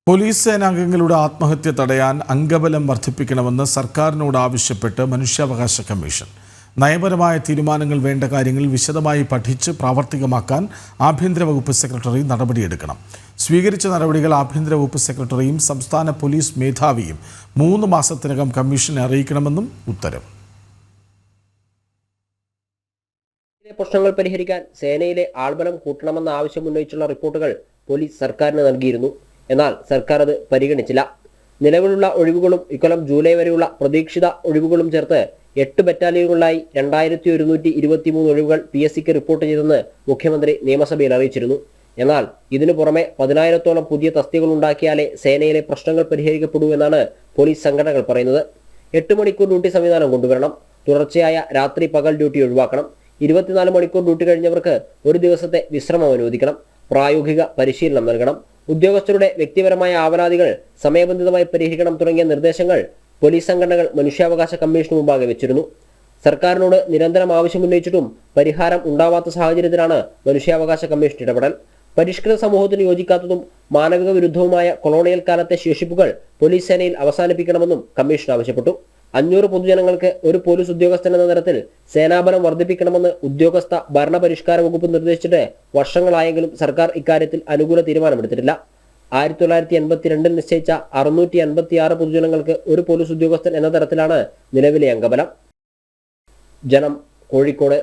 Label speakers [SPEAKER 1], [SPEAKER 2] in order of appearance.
[SPEAKER 1] Police സേനാംഗങ്ങളുടെ ആത്മഹത്യ തടയാൻ അംഗബലം വർദ്ധിപ്പിക്കണമെന്ന് സർക്കാരിനോട് ആവശ്യപ്പെട്ട് മനുഷ്യാവകാശ കമ്മീഷൻ. നയപരമായ തീരുമാനങ്ങൾ വേണ്ട കാര്യങ്ങൾ വിശദമായി പഠിച്ച് പ്രാവർത്തികമാക്കാൻ ആഭ്യന്തര വകുപ്പ് സെക്രട്ടറി നടപടിയെടുക്കണം. സ്വീകരിച്ച നടപടികൾ ആഭ്യന്തര വകുപ്പ് സെക്രട്ടറിയും സംസ്ഥാന പോലീസ് മേധാവിയും 3 മാസത്തിനകം കമ്മീഷനെ അറിയിക്കണമെന്നും ഉത്തരവ്.
[SPEAKER 2] പ്രശ്നങ്ങൾ പരിഹരിക്കാൻ സേനയിലെ ആൾബലം കൂട്ടണമെന്ന ആവശ്യം ഉന്നയിച്ചുള്ള റിപ്പോർട്ടുകൾ പോലീസ് സർക്കാരിന് നൽകിയിരുന്നു. എന്നാൽ സർക്കാർ അത് പരിഗണിച്ചില്ല. നിലവിലുള്ള ഒഴിവുകളും ഇക്കൊല്ലം ജൂലൈ വരെയുള്ള പ്രതീക്ഷിത ഒഴിവുകളും ചേർത്ത് 8 ബറ്റാലിയനുകളായി 2123 ഒഴിവുകൾ PSCക്ക് റിപ്പോർട്ട് ചെയ്തെന്ന് മുഖ്യമന്ത്രി നിയമസഭയിൽ അറിയിച്ചിരുന്നു. എന്നാൽ ഇതിനു പുറമെ 10,000-ഓളം പുതിയ തസ്തികകൾ ഉണ്ടാക്കിയാലേ സേനയിലെ പ്രശ്നങ്ങൾ പരിഹരിക്കപ്പെടൂ എന്നാണ് പോലീസ് സംഘടനകൾ പറയുന്നത്. 8 മണിക്കൂർ ഡ്യൂട്ടി സംവിധാനം കൊണ്ടുവരണം. തുടർച്ചയായ രാത്രി പകൽ ഡ്യൂട്ടി ഒഴിവാക്കണം. 24 മണിക്കൂർ ഡ്യൂട്ടി കഴിഞ്ഞവർക്ക് ഒരു ദിവസത്തെ വിശ്രമം അനുവദിക്കണം. പ്രായോഗിക പരിശീലനം നൽകണം. ഉദ്യോഗസ്ഥരുടെ വ്യക്തിപരമായ ആവലാതികൾ സമയബന്ധിതമായി പരിഹരിക്കണം തുടങ്ങിയ നിർദ്ദേശങ്ങൾ പോലീസ് സംഘടനകൾ മനുഷ്യാവകാശ കമ്മീഷന് മുമ്പാകെ വെച്ചിരുന്നു. സർക്കാരിനോട് നിരന്തരം ആവശ്യമുന്നയിച്ചിട്ടും പരിഹാരം ഉണ്ടാവാത്ത സാഹചര്യത്തിലാണ് മനുഷ്യാവകാശ കമ്മീഷൻ ഇടപെടൽ. പരിഷ്കൃത സമൂഹത്തിന് യോജിക്കാത്തതും മാനവിക വിരുദ്ധവുമായ കൊളോണിയൽ കാലത്തെ ശേഷിപ്പുകൾ പോലീസ് സേനയിൽ അവസാനിപ്പിക്കണമെന്നും കമ്മീഷൻ ആവശ്യപ്പെട്ടു. 500 പൊതുജനങ്ങൾക്ക് ഒരു പോലീസ് ഉദ്യോഗസ്ഥൻ എന്ന തരത്തിൽ സേനാബലം വർദ്ധിപ്പിക്കണമെന്ന് ഉദ്യോഗസ്ഥ ഭരണപരിഷ്കാര വകുപ്പ് നിർദ്ദേശിച്ചിട്ട് വർഷങ്ങളായെങ്കിലും സർക്കാർ ഇക്കാര്യത്തിൽ അനുകൂല തീരുമാനമെടുത്തിട്ടില്ല. 1982 നിശ്ചയിച്ച 656 പൊതുജനങ്ങൾക്ക് ഒരു പോലീസ് ഉദ്യോഗസ്ഥൻ എന്ന തരത്തിലാണ് നിലവിലെ അംഗബലം. ജനം, കോഴിക്കോട്.